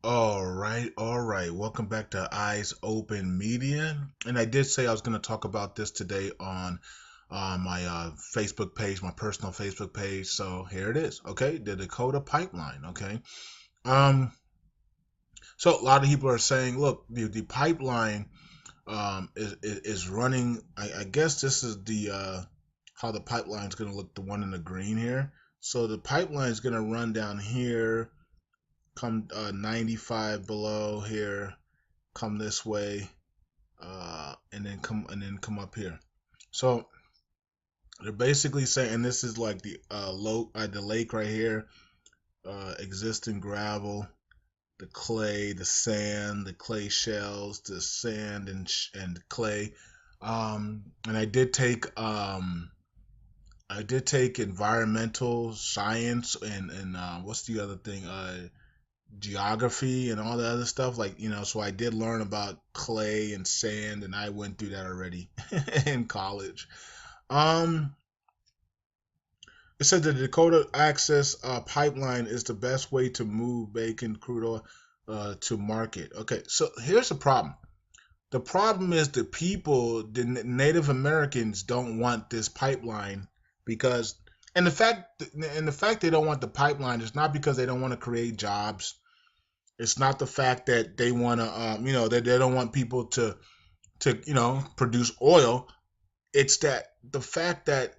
All right. Welcome back to Eyes Open Media. And I did say I was going to talk about this today on my Facebook page, my personal Facebook page. So here it is. Okay, the Dakota Pipeline. Okay. Um. So a lot of people are saying, look, the pipeline is running. I guess this is the how the pipeline is going to look. The one in the green here. So the pipeline is going to run down here, come 95 below here, come this way, and then come up here. So they're basically saying, and this is like the lake right here, existing gravel, the clay, the sand, the clay shells, the sand and clay. And I did take environmental science and what's the other thing? Geography and all the other stuff, like, so I did learn about clay and sand, and I went through that already in college. um it said the Dakota Access Pipeline is the best way to move bacon crude oil to market. Okay, so here's the problem. The problem is the Native Americans don't want this pipeline because, and the fact they don't want the pipeline is not because they don't want to create jobs. It's not the fact that they want to, they don't want people to produce oil. It's that the fact that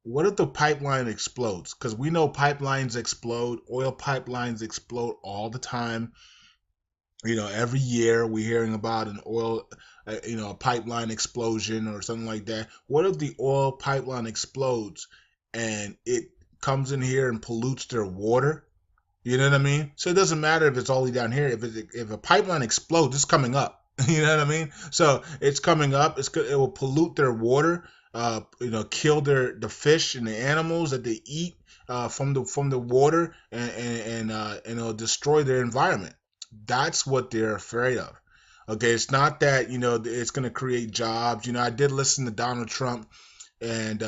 what if the pipeline explodes? Because we know pipelines explode, oil pipelines explode all the time. Every year we're hearing about an oil, a pipeline explosion or something like that. What if the oil pipeline explodes and it comes in here and pollutes their water? You know what I mean? So it doesn't matter if it's all the way down here. If a pipeline explodes, it's coming up. You know what I mean? So it's coming up. It will pollute their water. Kill the fish and the animals that they eat from the water, and it'll destroy their environment. That's what they're afraid of. Okay, it's not that it's going to create jobs. I did listen to Donald Trump, and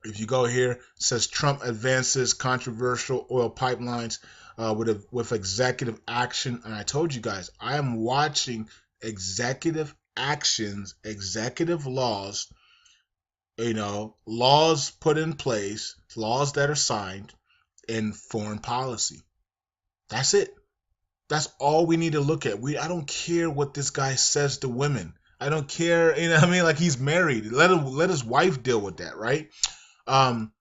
if you go here, it says Trump advances controversial oil pipelines with executive action. And I told you guys, I am watching executive actions, executive laws, laws put in place, laws that are signed in foreign policy. That's it. That's all we need to look at. I don't care what this guy says to women. I don't care, what I mean? Like, he's married. Let his wife deal with that, right? Um,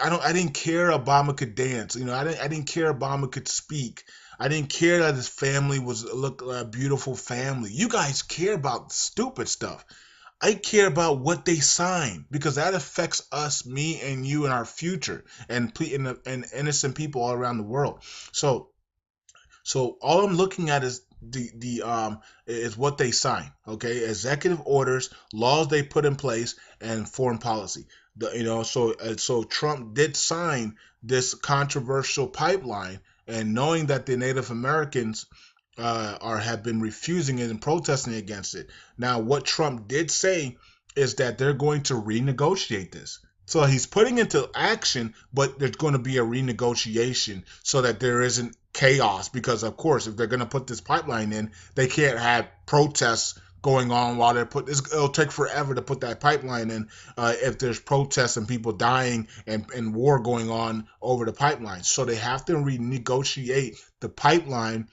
I didn't care Obama could dance. I didn't care Obama could speak. I didn't care that his family was look a beautiful family. You guys care about stupid stuff. I care about what they sign because that affects us, me and you, and our future, and innocent people all around the world. So all I'm looking at is the is what they sign. Okay, executive orders, laws they put in place, and foreign policy. So Trump did sign this controversial pipeline, and knowing that the Native Americans are have been refusing it and protesting against it. Now, what Trump did say is that they're going to renegotiate this. So he's putting into action, but there's going to be a renegotiation so that there isn't chaos. Because of course, if they're going to put this pipeline in, they can't have protests going on while they're put this. It'll take forever to put that pipeline in if there's protests and people dying and war going on over the pipeline. So they have to renegotiate the pipeline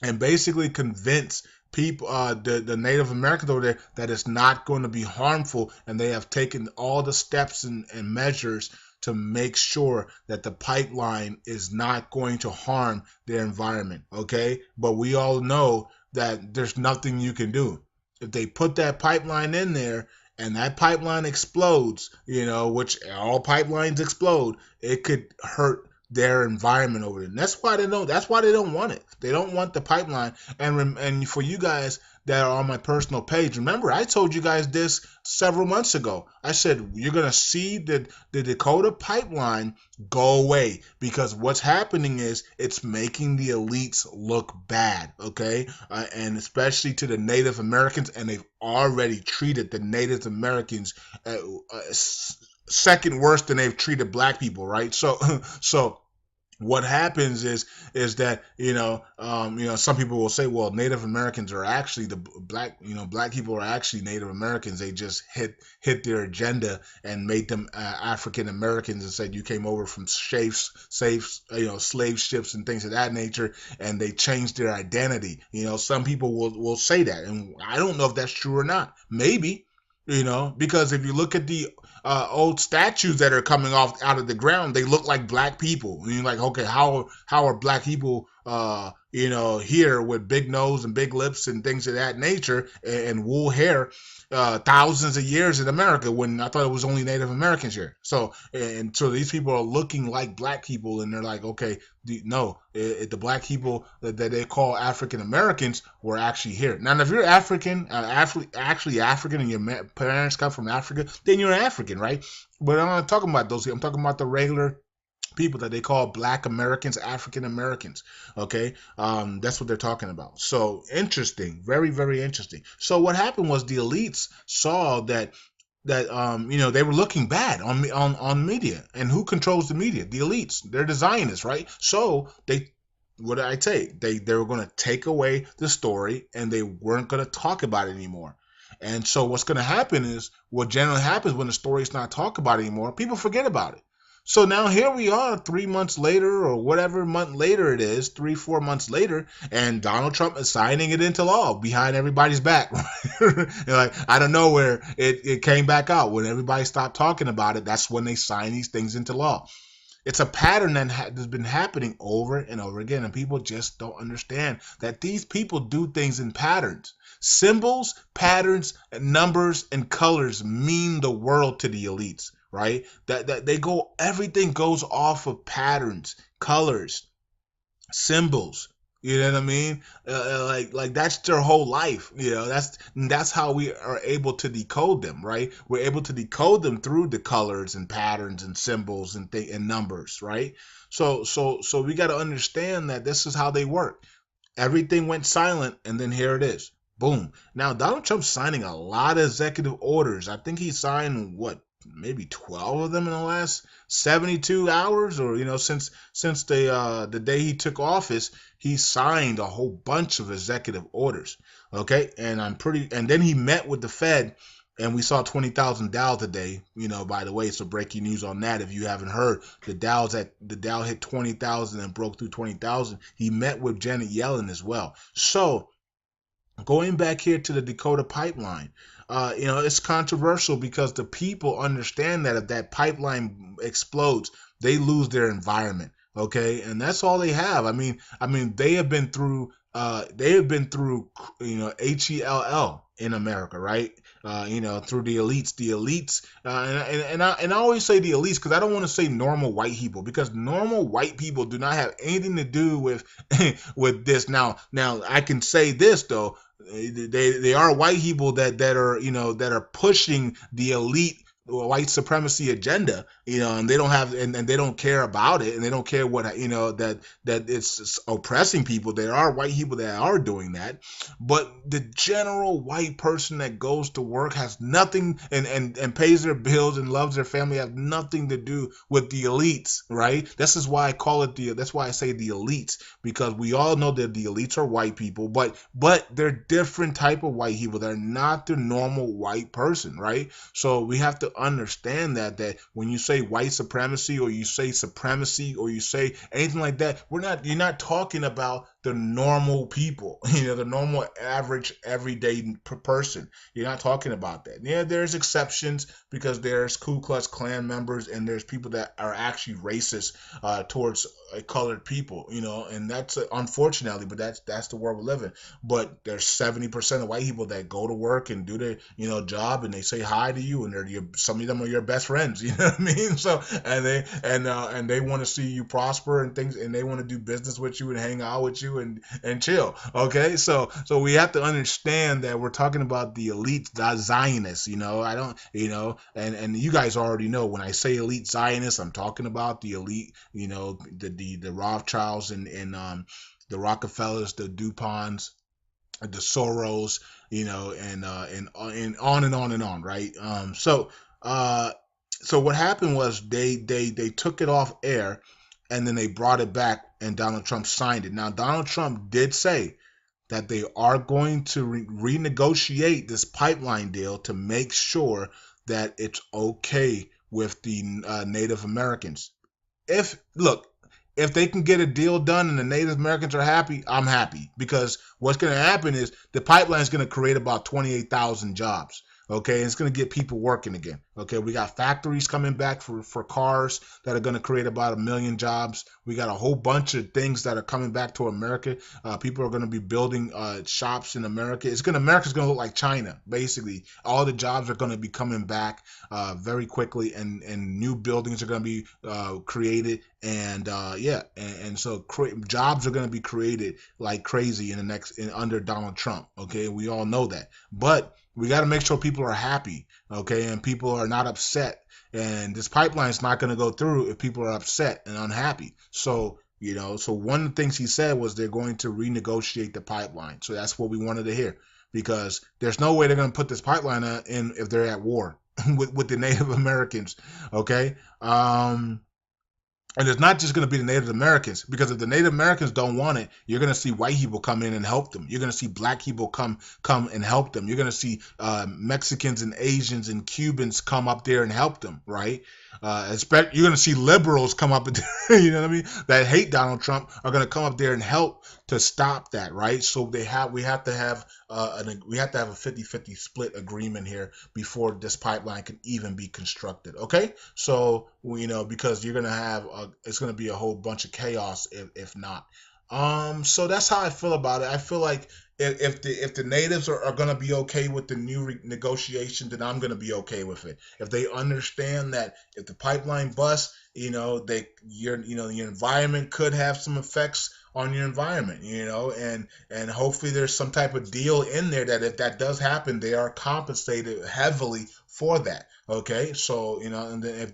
and basically convince people, the Native Americans over there, that it's not going to be harmful, and they have taken all the steps and measures to make sure that the pipeline is not going to harm their environment. Okay, but we all know that there's nothing you can do if they put that pipeline in there. And that pipeline explodes, which all pipelines explode, it could hurt their environment over there. And that's why they don't. That's why they don't want it. They don't want the pipeline. And for you guys that are on my personal page, remember I told you guys this several months ago. I said you're gonna see the Dakota pipeline go away because what's happening is it's making the elites look bad. Okay, and especially to the Native Americans, and they've already treated the Native Americans second worse than they've treated black people, right? So so What happens is that some people will say, well, Native Americans are actually the black black people are actually Native Americans. They just hit their agenda and made them African Americans and said you came over from slave ships and things of that nature, and they changed their identity. Some people will say that, and I don't know if that's true or not. Maybe. Because if you look at the old statues that are coming off out of the ground, they look like black people. And you're like, okay, how are black people, here with big nose and big lips and things of that nature and wool hair, thousands of years in America when I thought it was only Native Americans here. So these people are looking like black people, and they're like, okay, no, the black people that they call African Americans were actually here. Now, if you're African, actually African, and your parents come from Africa, then you're African, right? But I'm not talking about those. I'm talking about the regular people that they call black Americans, African Americans. Okay. That's what they're talking about. So interesting, very, very interesting. So what happened was the elites saw that they were looking bad on media. And who controls the media? The elites. They're the Zionists, right? So what did I say? They were going to take away the story, and they weren't going to talk about it anymore. And so what's going to happen is, what generally happens when the story's not talked about anymore, people forget about it. So now here we are 3 months later, or whatever month later it is, 3-4 months later, and Donald Trump is signing it into law behind everybody's back. Like, I don't know where it came back out. When everybody stopped talking about it, that's when they sign these things into law. It's a pattern that has been happening over and over again, and people just don't understand that these people do things in patterns. Symbols, patterns, numbers, and colors mean the world to the elites, right? That they go, everything goes off of patterns, colors, symbols. You know what I mean? Like that's their whole life. That's how we are able to decode them, right? We're able to decode them through the colors and patterns and symbols and numbers, right? So we got to understand that this is how they work. Everything went silent, and then here it is. Boom. Now, Donald Trump's signing a lot of executive orders. I think he signed, what, maybe 12 of them in the last 72 hours, or since the day he took office. He signed a whole bunch of executive orders. Okay, and then he met with the Fed, and we saw 20,000 Dow today. By the way, so breaking news on that. If you haven't heard, the Dow hit 20,000 and broke through 20,000. He met with Janet Yellen as well. So going back here to the Dakota Pipeline, it's controversial because the people understand that if that pipeline explodes, they lose their environment. Okay, and that's all they have. They have been through HELL in America, right? Through the elites, and I always say the elites because I don't want to say normal white people, because normal white people do not have anything to do with with this. Now I can say this though, they are white people that are pushing the elite white supremacy agenda, and they don't have and they don't care about it, and they don't care what that it's oppressing people. There are white people that are doing that, but the general white person that goes to work has nothing and pays their bills and loves their family, have nothing to do with the elites, right? This is why I call it that's why I say the elites, because we all know that the elites are white people, but they're different type of white people. They're not the normal white person, right? So we have to understand that when you say white supremacy, or you say supremacy, or you say anything like that, you're not talking about the normal people, the normal average everyday person. You're not talking about that. Yeah, there's exceptions, because there's Ku Klux Klan members, and there's people that are actually racist towards colored people, and that's unfortunately, but that's the world we live in. But there's 70% of white people that go to work and do their job, and they say hi to you, and some of them are your best friends. You know what I mean? So and they want to see you prosper and things, and they want to do business with you and hang out with you and chill. Okay, so we have to understand that we're talking about the elite Zionists. I don't and you guys already know when I say elite Zionists, I'm talking about the elite. The Rothschilds and the Rockefellers, the DuPonts, the Soros, and on and on and on, right? So what happened was they took it off air, and then they brought it back, and Donald Trump signed it. Now, Donald Trump did say that they are going to renegotiate this pipeline deal to make sure that it's okay with the Native Americans. If they can get a deal done and the Native Americans are happy, I'm happy, because what's going to happen is the pipeline is going to create about 28,000 jobs. Okay, it's going to get people working again. Okay, we got factories coming back for cars that are going to create about 1 million jobs. We got a whole bunch of things that are coming back to America. People are going to be building shops in America. America's going to look like China, basically. All the jobs are going to be coming back very quickly, and new buildings are going to be created, and so jobs are going to be created like crazy under Donald Trump. Okay, we all know that, but we got to make sure people are happy, okay, and people are not upset. And this pipeline is not going to go through if people are upset and unhappy. So, so one of the things he said was they're going to renegotiate the pipeline. So that's what we wanted to hear, because there's no way they're going to put this pipeline in if they're at war with the Native Americans, okay? And it's not just going to be the Native Americans, because if the Native Americans don't want it, you're going to see white people come in and help them. You're going to see black people come and help them. You're going to see Mexicans and Asians and Cubans come up there and help them, right? You're going to see liberals come up, you know what I mean, that hate Donald Trump are going to come up there and help to stop that, right? So we have to have a 50-50 split agreement here before this pipeline can even be constructed. Okay, so because you're gonna have it's gonna be a whole bunch of chaos if not. So that's how I feel about it. I feel like if the natives are going to be okay with the new negotiation, then I'm going to be okay with it. If they understand that if the pipeline busts, your environment could have some effects on your environment, and hopefully there's some type of deal in there that if that does happen, they are compensated heavily for that. Okay, so and then if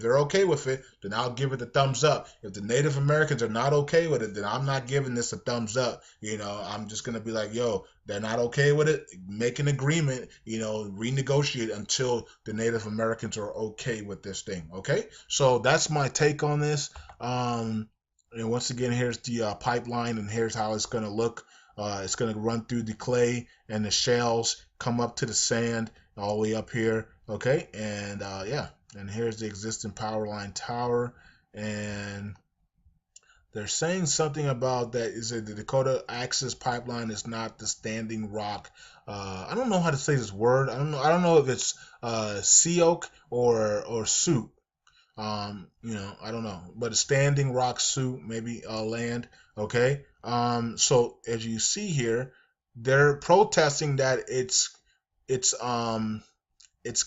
they're okay with it, then I'll give it a thumbs up. If the Native Americans are not okay with it, then I'm not giving this a thumbs up. I'm just gonna be like, yo, they're not okay with it. Make an agreement. Renegotiate until the Native Americans are okay with this thing. Okay, so that's my take on this. And once again, here's the pipeline, and here's how it's gonna look. It's gonna run through the clay and the shells, come up to the sand, all the way up here. Okay, and and here's the existing power line tower, and they're saying something about that is that the Dakota Access Pipeline is not the standing rock. I don't know how to say this word. I don't know if it's Sioux or soup. I don't know, but a standing rock suit, maybe land. Okay. So as you see here, they're protesting that it's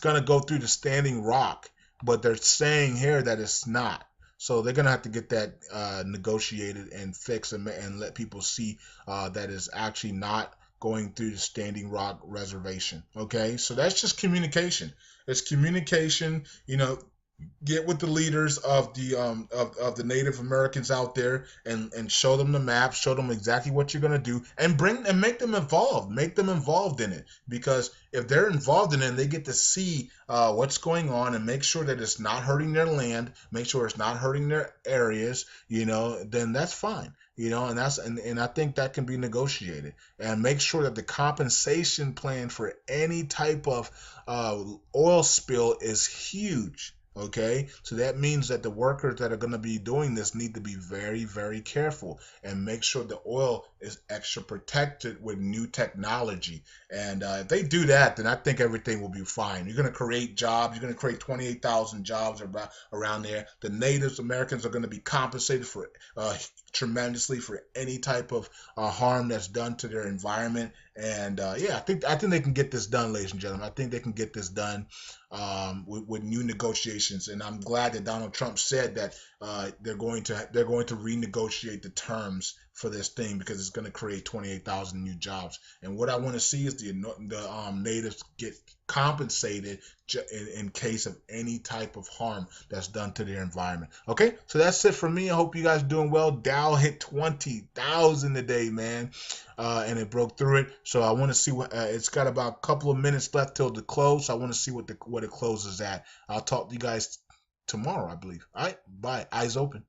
gonna go through the standing rock, but they're saying here that it's not. So they're gonna have to get that negotiated and fixed, and let people see that it's actually not going through the standing rock reservation. Okay, so that's just communication. It's communication. Get with the leaders of the Native Americans out there, and show them the map, show them exactly what you're gonna do, and make them involved in it, because if they're involved in it and they get to see what's going on, and make sure that it's not hurting their land, make sure it's not hurting their areas, then that's fine. And I think that can be negotiated, and make sure that the compensation plan for any type of oil spill is huge. Okay, so that means that the workers that are going to be doing this need to be very, very careful, and make sure the oil is extra protected with new technology. And if they do that, then I think everything will be fine. You're going to create jobs. You're going to create 28,000 jobs around there. The Native Americans are going to be compensated for tremendously for any type of harm that's done to their environment. And I think they can get this done, ladies and gentlemen. I think they can get this done with new negotiations. And I'm glad that Donald Trump said that they're going to renegotiate the terms for this thing, because it's going to create 28,000 new jobs. And what I want to see is the natives get compensated in case of any type of harm that's done to their environment. Okay, so that's it for me. I hope you guys are doing well. Dow hit 20,000 today, man, and it broke through it. So I want to see what it's got about a couple of minutes left till the close. So I want to see what it closes at. I'll talk to you guys tomorrow, I believe. All right, bye. Eyes open.